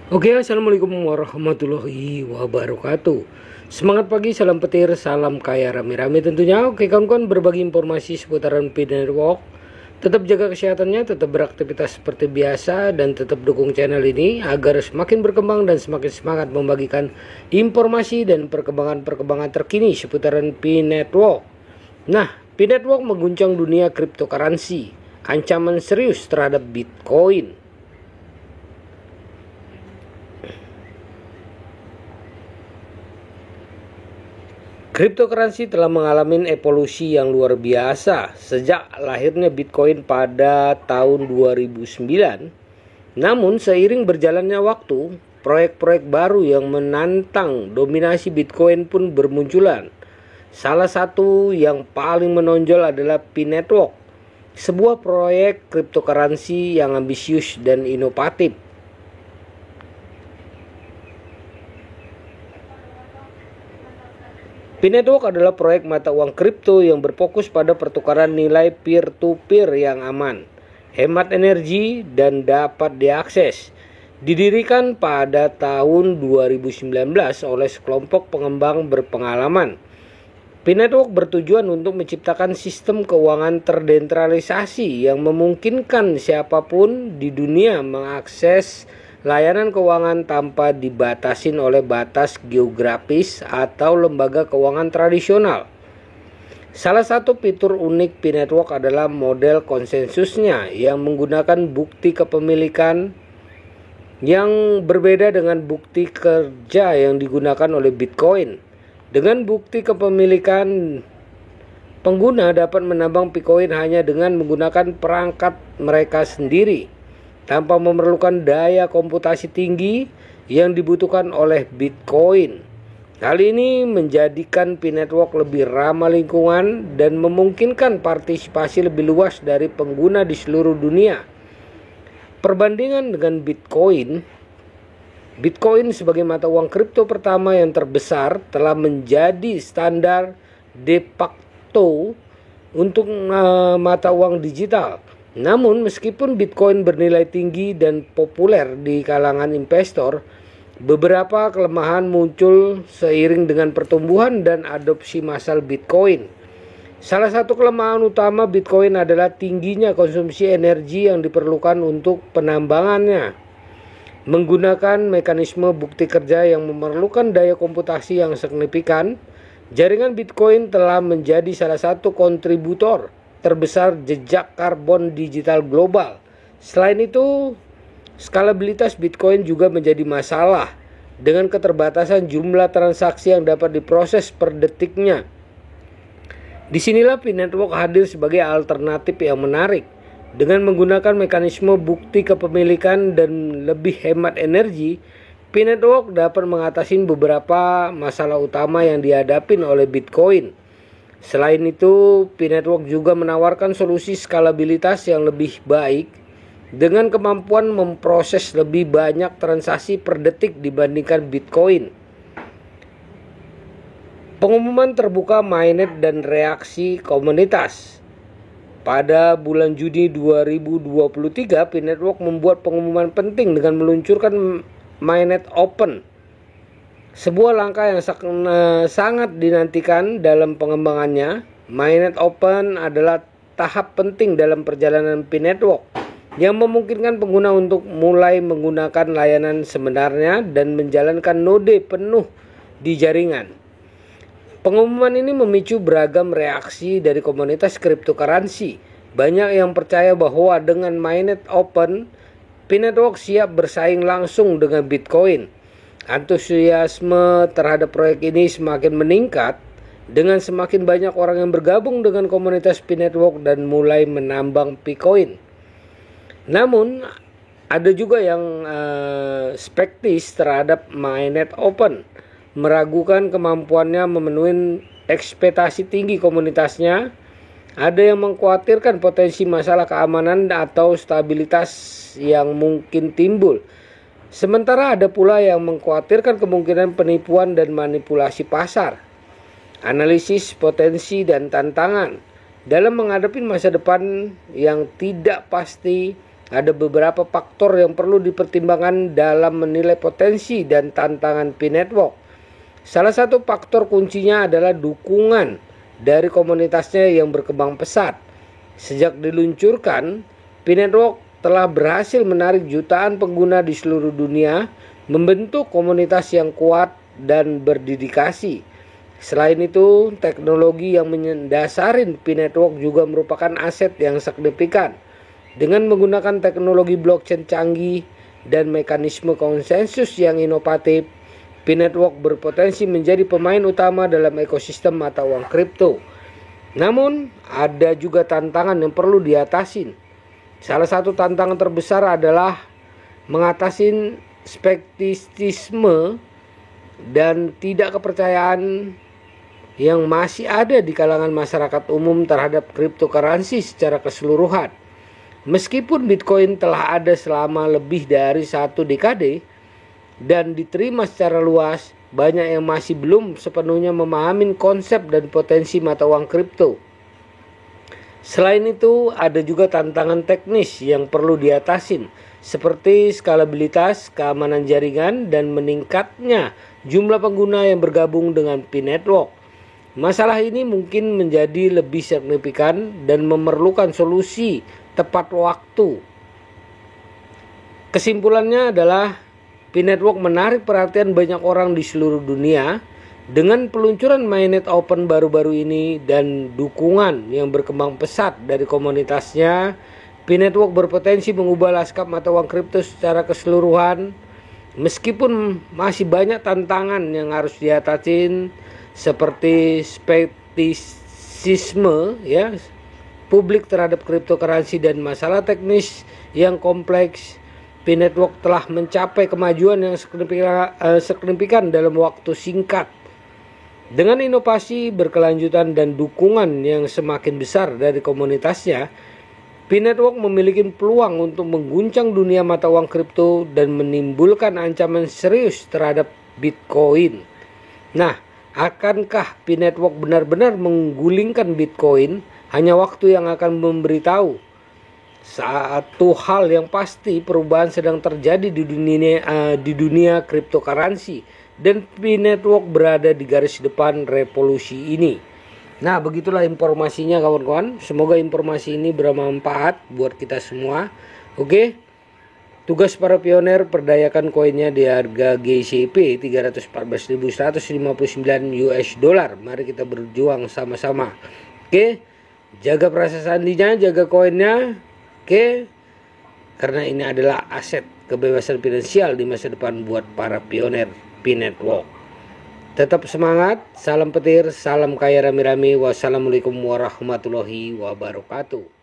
Oke, assalamualaikum warahmatullahi wabarakatuh. Semangat pagi, salam petir, salam kaya rame-rame tentunya. Oke kawan-kawan, berbagi informasi seputaran P-Network. Tetap jaga kesehatannya, tetap beraktivitas seperti biasa, dan tetap dukung channel ini agar semakin berkembang dan semakin semangat membagikan informasi dan perkembangan-perkembangan terkini seputaran P-Network. Nah, P-Network mengguncang dunia cryptocurrency, ancaman serius terhadap Bitcoin. Cryptocurrency telah mengalami evolusi yang luar biasa sejak lahirnya Bitcoin pada tahun 2009. Namun seiring berjalannya waktu, proyek-proyek baru yang menantang dominasi Bitcoin pun bermunculan. Salah satu yang paling menonjol adalah P-Network, sebuah proyek cryptocurrency yang ambisius dan inovatif. P-Network adalah proyek mata uang kripto yang berfokus pada pertukaran nilai peer-to-peer yang aman, hemat energi, dan dapat diakses. Didirikan pada tahun 2019 oleh sekelompok pengembang berpengalaman. P-Network bertujuan untuk menciptakan sistem keuangan terdesentralisasi yang memungkinkan siapapun di dunia mengakses layanan keuangan tanpa dibatasin oleh batas geografis atau lembaga keuangan tradisional. Salah satu fitur unik P-Network adalah model konsensusnya yang menggunakan bukti kepemilikan yang berbeda dengan bukti kerja yang digunakan oleh Bitcoin. Dengan bukti kepemilikan, pengguna dapat menambang Bitcoin hanya dengan menggunakan perangkat mereka sendiri, tanpa memerlukan daya komputasi tinggi yang dibutuhkan oleh Bitcoin. Hal ini menjadikan P-Network lebih ramah lingkungan dan memungkinkan partisipasi lebih luas dari pengguna di seluruh dunia. Perbandingan dengan Bitcoin sebagai mata uang kripto pertama yang terbesar telah menjadi standar de facto untuk mata uang digital. Namun meskipun Bitcoin bernilai tinggi dan populer di kalangan investor, beberapa kelemahan muncul seiring dengan pertumbuhan dan adopsi massal Bitcoin. Salah satu kelemahan utama Bitcoin adalah tingginya konsumsi energi yang diperlukan untuk penambangannya. Menggunakan mekanisme bukti kerja yang memerlukan daya komputasi yang signifikan, jaringan Bitcoin telah menjadi salah satu kontributor terbesar jejak karbon digital global. Selain itu, skalabilitas Bitcoin juga menjadi masalah dengan keterbatasan jumlah transaksi yang dapat diproses per detiknya. Disinilah P-Network hadir sebagai alternatif yang menarik. Dengan menggunakan mekanisme bukti kepemilikan dan lebih hemat energi, P-Network dapat mengatasi beberapa masalah utama yang dihadapi oleh Bitcoin. Selain itu, P-Network juga menawarkan solusi skalabilitas yang lebih baik dengan kemampuan memproses lebih banyak transaksi per detik dibandingkan Bitcoin. Pengumuman terbuka mainnet dan reaksi komunitas. Pada bulan Juni 2023, P-Network membuat pengumuman penting dengan meluncurkan mainnet open, sebuah langkah yang sangat dinantikan dalam pengembangannya. Mainnet Open adalah tahap penting dalam perjalanan P-Network yang memungkinkan pengguna untuk mulai menggunakan layanan sebenarnya dan menjalankan node penuh di jaringan. Pengumuman ini memicu beragam reaksi dari komunitas cryptocurrency. Banyak yang percaya bahwa dengan mainnet open, P-Network siap bersaing langsung dengan Bitcoin. Antusiasme terhadap proyek ini semakin meningkat dengan semakin banyak orang yang bergabung dengan komunitas P-Network dan mulai menambang Bitcoin. Namun ada juga yang skeptis terhadap mainnet open, meragukan kemampuannya memenuhi ekspektasi tinggi komunitasnya. Ada yang mengkhawatirkan potensi masalah keamanan atau stabilitas yang mungkin timbul. Sementara ada pula yang mengkhawatirkan kemungkinan penipuan dan manipulasi pasar. Analisis potensi dan tantangan dalam menghadapi masa depan yang tidak pasti ada beberapa faktor yang perlu dipertimbangkan dalam menilai potensi dan tantangan P-Network. Salah satu faktor kuncinya adalah dukungan dari komunitasnya yang berkembang pesat. Sejak diluncurkan, P-Network telah berhasil menarik jutaan pengguna di seluruh dunia, membentuk komunitas yang kuat dan berdedikasi. Selain itu, teknologi yang mendasari P-Network juga merupakan aset yang signifikan. Dengan menggunakan teknologi blockchain canggih dan mekanisme konsensus yang inovatif, P-Network berpotensi menjadi pemain utama dalam ekosistem mata uang kripto. Namun, ada juga tantangan yang perlu diatasi. Salah satu tantangan terbesar adalah mengatasi skeptisisme dan tidak kepercayaan yang masih ada di kalangan masyarakat umum terhadap cryptocurrency secara keseluruhan. Meskipun Bitcoin telah ada selama lebih dari 1 dekade dan diterima secara luas, banyak yang masih belum sepenuhnya memahami konsep dan potensi mata uang kripto. Selain itu, ada juga tantangan teknis yang perlu diatasi, seperti skalabilitas, keamanan jaringan, dan meningkatnya jumlah pengguna yang bergabung dengan P-Network. Masalah ini mungkin menjadi lebih signifikan dan memerlukan solusi tepat waktu. Kesimpulannya adalah P-Network menarik perhatian banyak orang di seluruh dunia. Dengan peluncuran mainnet open baru-baru ini dan dukungan yang berkembang pesat dari komunitasnya, P-Network berpotensi mengubah lanskap mata uang kripto secara keseluruhan. Meskipun masih banyak tantangan yang harus diatasi seperti skeptisisme publik terhadap cryptocurrency dan masalah teknis yang kompleks, P-Network telah mencapai kemajuan yang signifikan dalam waktu singkat. Dengan inovasi berkelanjutan dan dukungan yang semakin besar dari komunitasnya, P-Network memiliki peluang untuk mengguncang dunia mata uang kripto dan menimbulkan ancaman serius terhadap Bitcoin. Nah, akankah P-Network benar-benar menggulingkan Bitcoin? Hanya waktu yang akan memberitahu. Satu hal yang pasti, perubahan sedang terjadi di dunia cryptocurrency dan P-Network berada di garis depan revolusi ini. Nah, begitulah informasinya kawan-kawan. Semoga informasi ini bermanfaat buat kita semua. Oke. Tugas para pioner, perdayakan koinnya di harga GCP 314.159 US dollar. Mari kita berjuang sama-sama. Oke. Jaga perasa sandinya, jaga koinnya. Oke. Karena ini adalah aset kebebasan finansial di masa depan buat para pioner P-Network. Tetap semangat, salam petir, salam kaya rame-rame. Wassalamualaikum warahmatullahi wabarakatuh.